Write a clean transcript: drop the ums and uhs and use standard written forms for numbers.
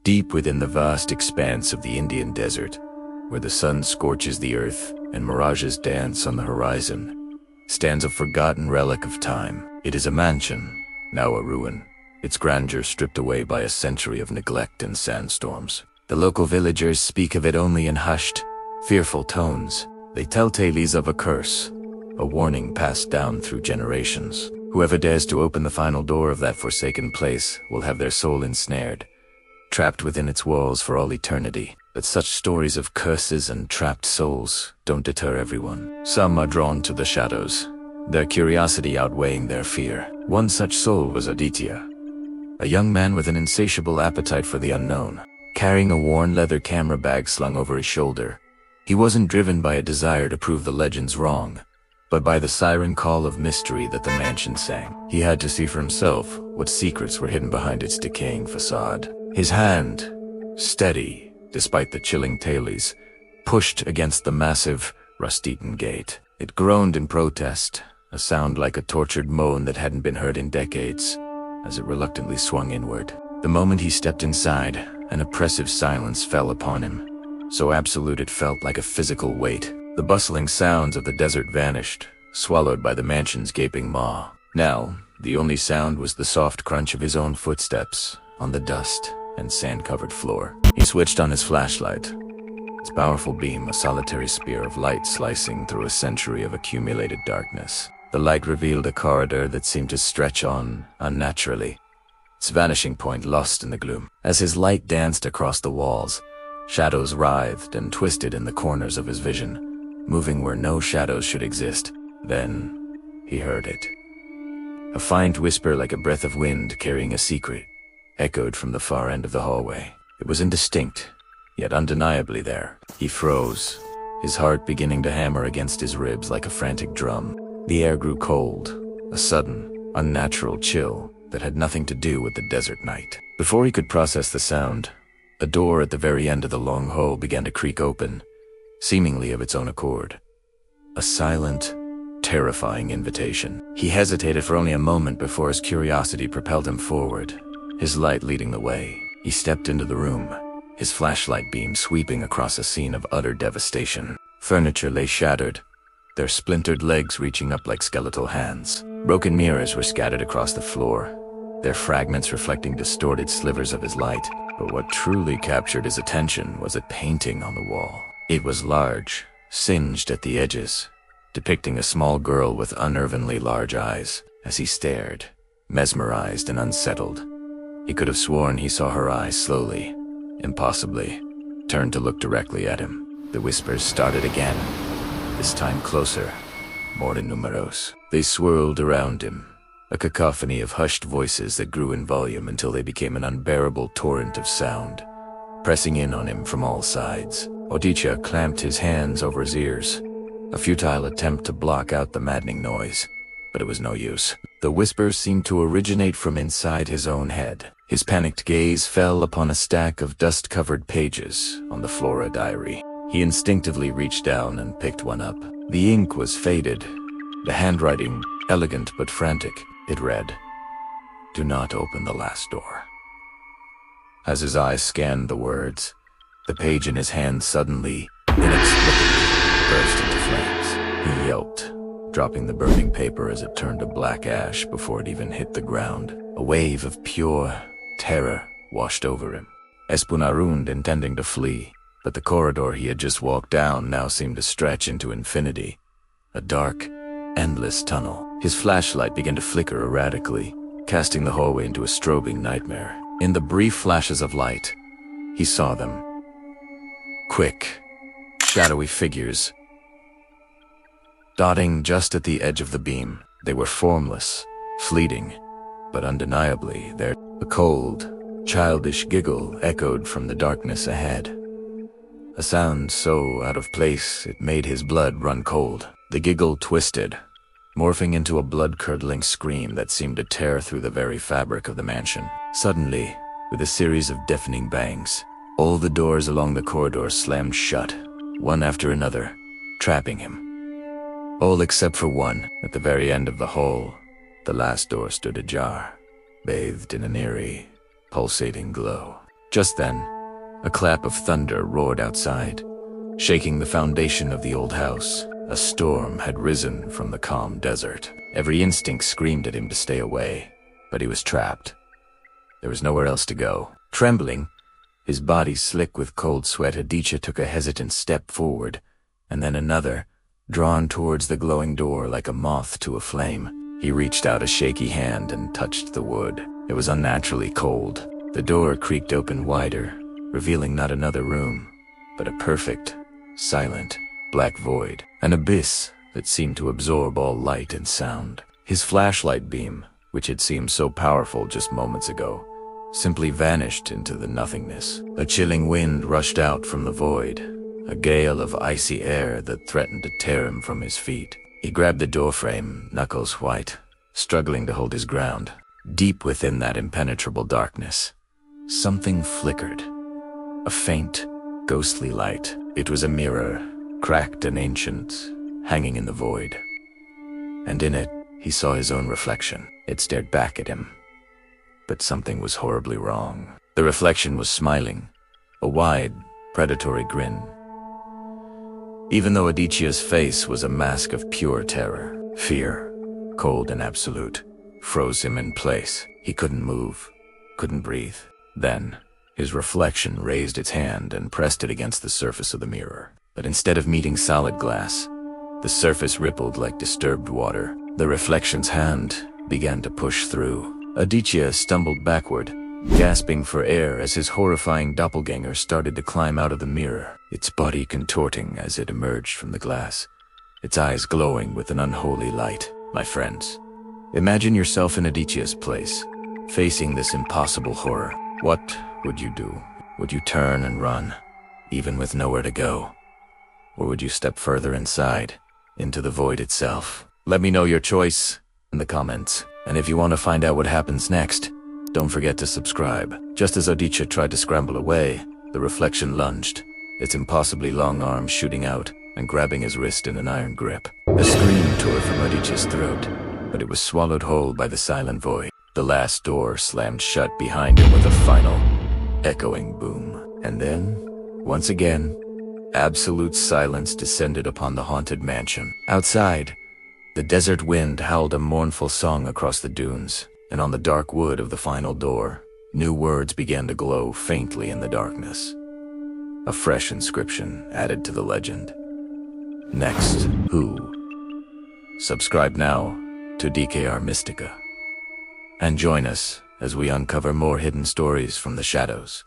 deep within the vast expanse of the Indian desert, where the sun scorches the earth and mirages dance on the horizon, stands a forgotten relic of time. It is a mansion, now a ruin, its grandeur stripped away by a century of neglect and sandstorms. The local villagers speak of it only in hushed, fearful tones. They tell tales of a curse, a warning passed down through generations. Whoever dares to open the final door of that forsaken place will have their soul ensnared, trapped within its walls for all eternity. But such stories of curses and trapped souls don't deter everyone. Some are drawn to the shadows, their curiosity outweighing their fear. One such soul was Aditya, a young man with an insatiable appetite for the unknown. Carrying a worn leather camera bag slung over his shoulder, he wasn't driven by a desire to prove the legends wrong, but by the siren call of mystery that the mansion sang. He had to see for himself what secrets were hidden behind its decaying facade. His hand, steady despite the chilling tales, pushed against the massive, rust-eaten gate. It groaned in protest, a sound like a tortured moan that hadn't been heard in decades, as it reluctantly swung inward. The moment he stepped inside, an oppressive silence fell upon him, so absolute it felt like a physical weight. The bustling sounds of the desert vanished, swallowed by the mansion's gaping maw. Now, the only sound was the soft crunch of his own footsteps on the dust and sand-covered floor. He switched on his flashlight, its powerful beam a solitary spear of light slicing through a century of accumulated darkness. The light revealed a corridor that seemed to stretch on unnaturally, its vanishing point lost in the gloom. As his light danced across the walls, shadows writhed and twisted in the corners of his vision, moving where no shadows should exist. Then, he heard it. A faint whisper like a breath of wind carrying a secret echoed from the far end of the hallway. It was indistinct, yet undeniably there. He froze, his heart beginning to hammer against his ribs like a frantic drum. The air grew cold, a sudden, unnatural chill that had nothing to do with the desert night. Before he could process the sound, a door at the very end of the long hall began to creak open, seemingly of its own accord. A silent, terrifying invitation. He hesitated for only a moment before his curiosity propelled him forward, his light leading the way. He stepped into the room, his flashlight beam sweeping across a scene of utter devastation. Furniture lay shattered, their splintered legs reaching up like skeletal hands. Broken mirrors were scattered across the floor, their fragments reflecting distorted slivers of his light. But what truly captured his attention was a painting on the wall. It was large, singed at the edges, depicting a small girl with unnervingly large eyes. As he stared, mesmerized and unsettled, he could have sworn he saw her eyes slowly, impossibly, turn to look directly at him. The whispers started again, this time closer, more numerous. They swirled around him, a cacophony of hushed voices that grew in volume until they became an unbearable torrent of sound, pressing in on him from all sides. Aditya clamped his hands over his ears, a futile attempt to block out the maddening noise, but it was no use. The whispers seemed to originate from inside his own head. His panicked gaze fell upon a stack of dust-covered pages on the Flora diary. He instinctively reached down and picked one up. The ink was faded, the handwriting elegant but frantic. It read, "Do not open the last door." As his eyes scanned the words, the page in his hand suddenly, inexplicably, burst into flames. He yelped, dropping the burning paper as it turned to black ash before it even hit the ground. A wave of pure terror washed over him. Espunarund intending to flee, but the corridor he had just walked down now seemed to stretch into infinity, a dark, endless tunnel. His flashlight began to flicker erratically, casting the hallway into a strobing nightmare. In the brief flashes of light, he saw them. Quick, shadowy figures, dotting just at the edge of the beam. They were formless, fleeting, but undeniably there. A cold, childish giggle echoed from the darkness ahead, a sound so out of place it made his blood run cold. The giggle twisted, morphing into a blood-curdling scream that seemed to tear through the very fabric of the mansion. Suddenly, with a series of deafening bangs, all the doors along the corridor slammed shut, one after another, trapping him. All except for one. At the very end of the hall, the last door stood ajar, bathed in an eerie, pulsating glow. Just then, a clap of thunder roared outside, shaking the foundation of the old house. A storm had risen from the calm desert. Every instinct screamed at him to stay away, but he was trapped. There was nowhere else to go. Trembling, his body slick with cold sweat, Aditya took a hesitant step forward, and then another, drawn towards the glowing door like a moth to a flame. He reached out a shaky hand and touched the wood. It was unnaturally cold. The door creaked open wider, revealing not another room, but a perfect, silent, black void. An abyss that seemed to absorb all light and sound. His flashlight beam, which had seemed so powerful just moments ago, simply vanished into the nothingness. A chilling wind rushed out from the void, a gale of icy air that threatened to tear him from his feet. He grabbed the doorframe, knuckles white, struggling to hold his ground. Deep within that impenetrable darkness, something flickered. A faint, ghostly light. It was a mirror, cracked and ancient, hanging in the void. And in it, he saw his own reflection. It stared back at him. But something was horribly wrong. The reflection was smiling, a wide, predatory grin. Even though Aditya's face was a mask of pure terror, fear, cold and absolute, froze him in place. He couldn't move, couldn't breathe. Then, his reflection raised its hand and pressed it against the surface of the mirror. But instead of meeting solid glass, the surface rippled like disturbed water. The reflection's hand began to push through. Aditya stumbled backward, gasping for air as his horrifying doppelganger started to climb out of the mirror, its body contorting as it emerged from the glass, its eyes glowing with an unholy light. My friends, imagine yourself in Aditya's place, facing this impossible horror. What would you do? Would you turn and run, even with nowhere to go? Or would you step further inside, into the void itself? Let me know your choice in the comments. And if you want to find out what happens next, don't forget to subscribe. Just as Aditya tried to scramble away, the reflection lunged, its impossibly long arms shooting out and grabbing his wrist in an iron grip. A scream tore from Aditya's throat, but it was swallowed whole by the silent void. The last door slammed shut behind him with a final, echoing boom. And then, once again, absolute silence descended upon the haunted mansion. Outside, the desert wind howled a mournful song across the dunes, and on the dark wood of the final door, new words began to glow faintly in the darkness. A fresh inscription added to the legend. Next, who? Subscribe now to DKR Mystica, and join us as we uncover more hidden stories from the shadows.